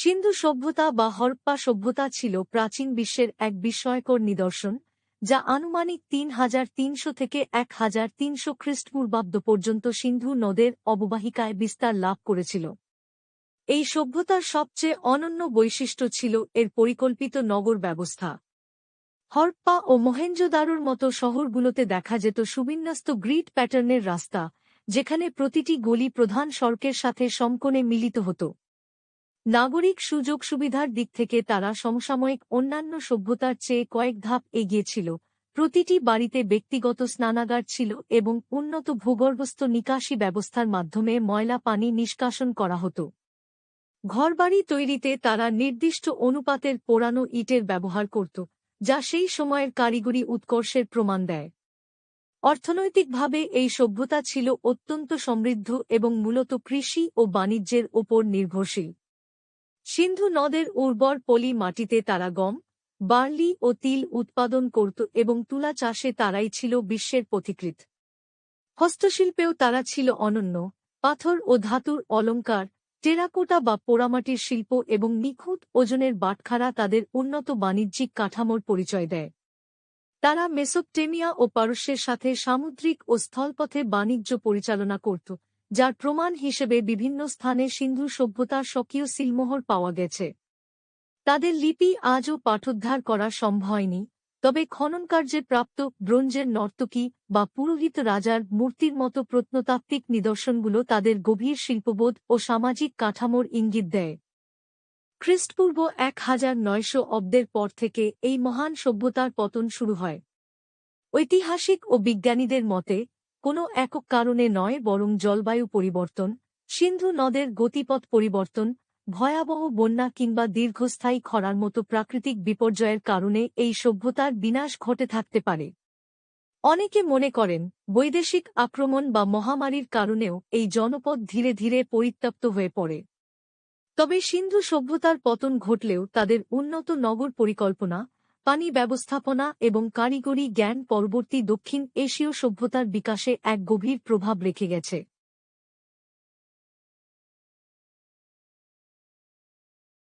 সিন্ধু সভ্যতা বা হরপ্পা সভ্যতা ছিল প্রাচীন বিশ্বের এক বিস্ময়কর নিদর্শন, যা আনুমানিক ৩৩০০ থেকে ১৩০০ খ্রিস্টপূর্বাব্দ পর্যন্ত সিন্ধু নদের অববাহিকায় বিস্তার লাভ করেছিল। এই সভ্যতার সবচেয়ে অনন্য বৈশিষ্ট্য ছিল এর পরিকল্পিত নগর ব্যবস্থা। হরপ্পা ও মহেঞ্জোদারোর মতো শহরগুলোতে দেখা যেত সুবিন্যস্ত গ্রিড প্যাটার্নের রাস্তা, যেখানে প্রতিটি গলি প্রধান সড়কের সাথে সমকোণে মিলিত হতো। নাগরিক সুযোগ সুবিধার দিক থেকে তারা সমসাময়িক অন্যান্য সভ্যতার চেয়ে কয়েক ধাপ এগিয়ে ছিল। প্রতিটি বাড়িতে ব্যক্তিগত স্নানাগার ছিল এবং উন্নত ভূগর্ভস্থ নিকাশি ব্যবস্থার মাধ্যমে ময়লা পানি নিষ্কাশন করা হতো। ঘরবাড়ি তৈরিতে তারা নির্দিষ্ট অনুপাতের পোড়ানো ইটের ব্যবহার করত, যা সেই সময়ের কারিগরি উৎকর্ষের প্রমাণ দেয়। অর্থনৈতিকভাবে এই সভ্যতা ছিল অত্যন্ত সমৃদ্ধ এবং মূলত কৃষি ও বাণিজ্যের ওপর নির্ভরশীল। সিন্ধু নদের উর্বর পলি মাটিতে তারা গম, বার্লি ও তিল উৎপাদন করত এবং তুলা চাষে তারাই ছিল বিশ্বের পথিকৃৎ। হস্তশিল্পেও তারা ছিল অনন্য। পাথর ও ধাতুর অলঙ্কার, টেরাকোটা বা পোড়ামাটির শিল্প এবং নিখুঁত ওজনের বাটখারা তাদের উন্নত বাণিজ্যিক কাঠামোর পরিচয় দেয়। তারা মেসোপটেমিয়া ও পারস্যের সাথে সামুদ্রিক ও স্থলপথে বাণিজ্য পরিচালনা করত, যার প্রমাণ হিসেবে বিভিন্ন স্থানে সিন্ধু সভ্যতার স্বকীয় সিলমোহর পাওয়া গেছে। তাদের লিপি আজও পাঠোদ্ধার করা সম্ভব হয়নি, তবে খননকার্যে প্রাপ্ত ব্রোঞ্জের নর্তকী বা পুরোহিত রাজার মূর্তির মতো প্রত্নতাত্ত্বিক নিদর্শনগুলো তাদের গভীর শিল্পবোধ ও সামাজিক কাঠামোর ইঙ্গিত দেয়। খ্রিস্টপূর্ব ১৯০০ অব্দের পর থেকে এই মহান সভ্যতার পতন শুরু হয়। ঐতিহাসিক ও বিজ্ঞানীদের মতে, কোনো একক কারণে নয় বরং জলবায়ু পরিবর্তন, সিন্ধু নদের গতিপথ পরিবর্তন, ভয়াবহ বন্যা কিংবা দীর্ঘস্থায়ী খরার মতো প্রাকৃতিক বিপর্যয়ের কারণে এই সভ্যতার বিনাশ ঘটে থাকতে পারে। অনেকে মনে করেন, বৈদেশিক আক্রমণ বা মহামারীর কারণেও এই জনপদ ধীরে ধীরে পরিত্যক্ত হয়ে পড়ে। তবে সিন্ধু সভ্যতার পতন ঘটলেও তাদের উন্নত নগর পরিকল্পনা, পানি ব্যবস্থাপনা এবং কারিগরি জ্ঞান পরবর্তী দক্ষিণ এশীয় সভ্যতার বিকাশে এক গভীর প্রভাব রেখে গেছে।